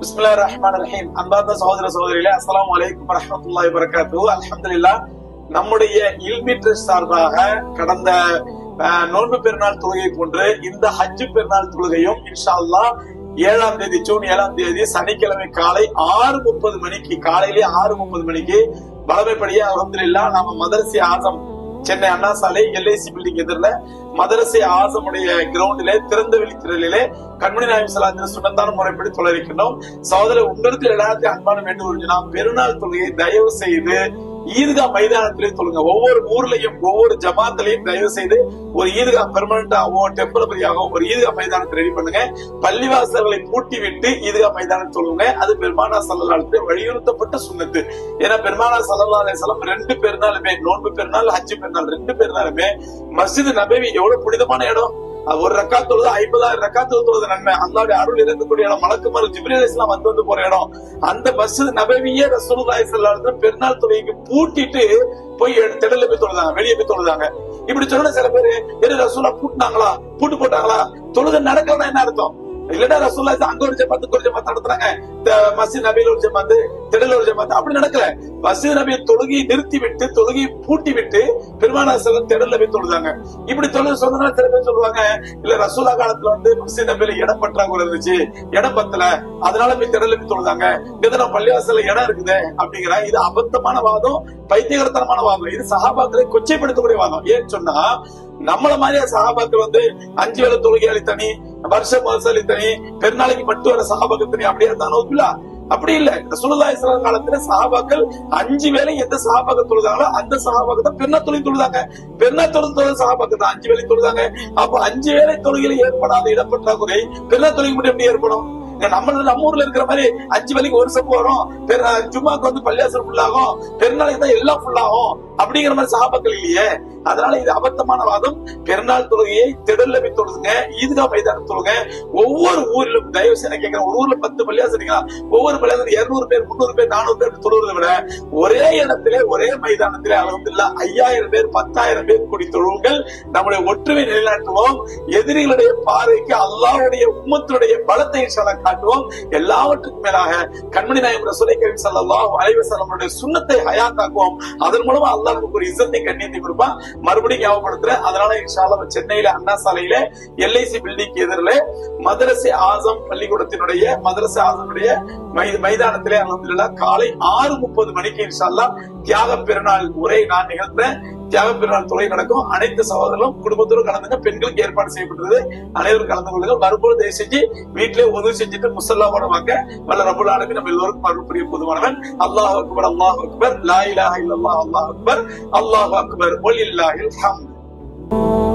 பிஸ்மில்லாஹிர் ரஹ்மானிர் ரஹீம். அன்பார்ந்த சகோதர சகோதரிகளே, அஸ்ஸலாமு அலைக்கும் வரஹ்மத்துல்லாஹி வபரகாத்துஹு. அல்ஹம்துலில்லாஹ், நம்முடைய இல்மி ட்ரஸ்ட் சார்பாக கடந்த நோன்பு பெருநாள் தொழுகை போன்று இந்த ஹஜ் பெருநாள் தொழுகையும் இன்ஷா அல்லாஹ் 7ஆம் தேதி ஜூன் 7ஆம் தேதி சனிக்கிழமை காலை 6:30 மணிக்கு, காலையிலே 6:30 மணிக்கு வளமைப்படியே அல்ஹம்துலில்லாஹ் நாம மதரசே ஆசம் சென்னை அண்ணா சாலை LIC பில்டிங் எதிரில மதரசே ஆசமுடைய கிரவுண்டிலே திறந்த வெளி திரளிலே கண்மணி நாயகம் ஸல்லல்லாஹு சுன்னத்தான முறைப்படி தொழ இருக்கின்றோம். சகோதரர், உங்களுக்கு எல்லாத்தையும் அன்பான வேண்டுகோள், பெருநாள் தொழுகையை தயவு செய்து ஈதுகா மைதானத்திலே தொழுங்க. ஒவ்வொரு ஊர்லயும் ஒவ்வொரு ஜமாத்திலையும் தயவு செய்து ஒரு ஈதுகா பெர்மனண்டாவோ டெம்பரரியாவோ ஒரு ஈதுகா மைதானத்தை ரெடி பண்ணுங்க. பள்ளிவாசல்களை பூட்டி விட்டு ஈதுகா மைதானம் தொழுங்க. அது பெருமானார் ஸல்லல்லாஹு அலைஹி வஸல்லம் வலியுறுத்தப்பட்ட சுன்னத்து. ஏன்னா பெருமானார் ஸல்லல்லாஹு அலைஹி வஸல்லம் 2 பெருநாளுமே, நோன்பு பெருநாள் ஹஜ் பெருநாள் 2 பெருநாளுமே மஸ்ஜித் நபவி எவ்வளவு புனிதமான இடம். ஒரு ரக்காத் தொழுது 50,000 ரக்காத் தொழுது நன்மை. அல்லாஹ்வுடைய அருள் இருக்கக்கூடிய இடம், மலக்குமார் ஜிப்ரீல் அலைஹிஸ்ஸலாம் வந்து போற இடம். அந்த மஸ்ஜித் நபவியே ரசூலுல்லாஹி ஸல்லல்லாஹு அலைஹி வஸல்லம் பெருநாள் தொழுகைக்கு பூட்டிட்டு போய் திடல்ல போய் தொழுதாங்க, வெளியே போய் தொழுதாங்க. இப்படி சொன்ன சில பேரு, ரசூலா பூட்டினாங்களா, பூட்டு போட்டாங்களா, தொழுகை நடக்கலன்னா என்ன அர்த்தம்? இல்லடா ரசூலுல்லாஹி அங்க ஒரு ஜமாத் நடத்துறாங்க, மஸ்ஜித் நபியில ஒரு ஜமாத், திடல்ல ஒரு ஜமாத். அப்படி நடக்கல. மஸ்ஜித் நபி தொழுகையை நிறுத்தி விட்டு, தொழுகையை பூட்டி விட்டு பெருமானார் ஸல்லல்லாஹு திடல்ல போய் தொழுதாங்க. இப்படி தொழுது சொன்னா சில பேர் சொல்லுவாங்க, இல்ல ரசூலா காலத்துல மஸ்ஜித் நபியில இடம் பற்றாக்குறை இருந்துச்சு, இடம் பத்தல, அதனால போய் திடல்ல போய் தொழுதாங்க. இதனால பள்ளிவாசல்ல இடம் இருக்குது அப்படிங்கிற இது அபத்தமான வாதம், பைத்தியகரத்தனமான வாதம். இது சஹாபாக்களை கொச்சைப்படுத்தக்கூடிய வாதம். ஏன்னு சொன்னா, நம்மள மாதிரியா சஹாபாக்கள் 5 வேளை தொழுகை தனி, வருஷம் தனி, பெருநாளைக்கு மட்டும் வர சஹாபாக்கள் தனி, அப்படியே இருந்தானோ? அப்படி இல்ல. ரசூலுல்லாஹி ஸல்லல்லாஹு அலைஹி காலத்துல சஹாபாக்கள் 5 வேளை எந்த சஹாபாக்கள் தொழுதாங்களோ அந்த சஹாபாக்கள் தான் பெருநாள் தொழுகை தொழுதாங்க. பெருநாள் தொழுது சஹாபாக்கள் தான் 5 வேளை தொழுதாங்க. அப்ப 5 வேளை தொழுகையில ஏற்படாத இடப்பற்றாக்குறை பெருநாள் தொழுகை மட்டும் எப்படி ஏற்படும்? நம்ம ஊர்ல இருக்கிற மாதிரி 5 வேளைக்கு ஒரு சப்பு வரும், ஜும்மாக்கு பள்ளியாசல் ஃபுல்லாகும், பெருநாளைக்கு தான் எல்லாம் ஃபுல்லாகும் அப்படிங்கிற மாதிரி சஹாபாக்கள் இல்லையே. அதனால இது அபத்தமான வாதம். பெருநாள் தொழுகையை திடல்ல போய் தொழுதுங்க, ஈதுகா மைதானம் தொழுங்க. ஒவ்வொரு ஊரிலும் தயவு செய்து கேட்கிறேன், ஒரு ஊர்ல 10 பள்ளியாசல், ஒவ்வொரு பள்ளியாசல் 200 பேர் 300 பேர் 400 பேர் தொழுவதை விட ஒரே இடத்திலே ஒரே மைதானத்திலே அல்ஹம்துலில்லாஹ் 5000 பேர் 10,000 பேர் கூடி தொழுவுங்கள். நம்முடைய ஒற்றுமை நிலைநாட்டுவோம். எதிரிகளுடைய பார்வைக்கு அல்லாஹ்வுடைய உம்மத்துடைய பலத்தை இன்ஷாஅல்லாஹ் காட்டுவோம். எல்லாவற்றுக்கும் மேலாக கண்மணி நாயகம் ரசூலை கரீம் ஸல்லல்லாஹு அலைஹி வஸல்லம் சுன்னத்தை ஹயாத்தாக்குவோம். அதன் மூலமா அல்லாஹ் நமக்கு ஒரு இஸ்ஸத்தை கண்ணியத்தை கொடுப்பான். மறுபடியும் ஞாபகப்படுத்துறேன். அதனால இன்ஷா அல்லாஹ் சென்னையில அண்ணா சாலையில LIC பில்டிங் எதிரில மதரசே ஆசம் பள்ளிக்கூடத்தினுடைய மதரசே ஆசமுடைய மைதானத்திலே அல்ஹம்துலில்லாஹ் காலை 6:30 மணிக்கு இன்ஷா அல்லாஹ் தியாக பெருநாள் உரை நான் நிகழ்த்துறேன். தியாக பெருநாள் தொலை நடக்கும். அனைத்து சகோதரர்களும் குடும்பத்தோடு கலந்துங்க. பெண்களுக்கு ஏற்பாடு செய்யப்பட்டது, அனைவரும் கலந்து கொள்ளுங்கள். வரும்போது தயவு செஞ்சு வீட்டிலே உதவி செஞ்சுட்டு முஸல்லாவோட வாங்க. வல்ல ரப்பல் ஆலமீன் நம்ம எல்லோருக்கும் அருள் புரிய போதுமானவன். அல்லாஹ் அக்பர், அல்லாஹ் அக்பர், லா இலாஹா இல்லல்லாஹ், அல்லாஹ் அக்பர், அல்லாஹ் அக்பர், வலில்லாஹில் ஹம்த்.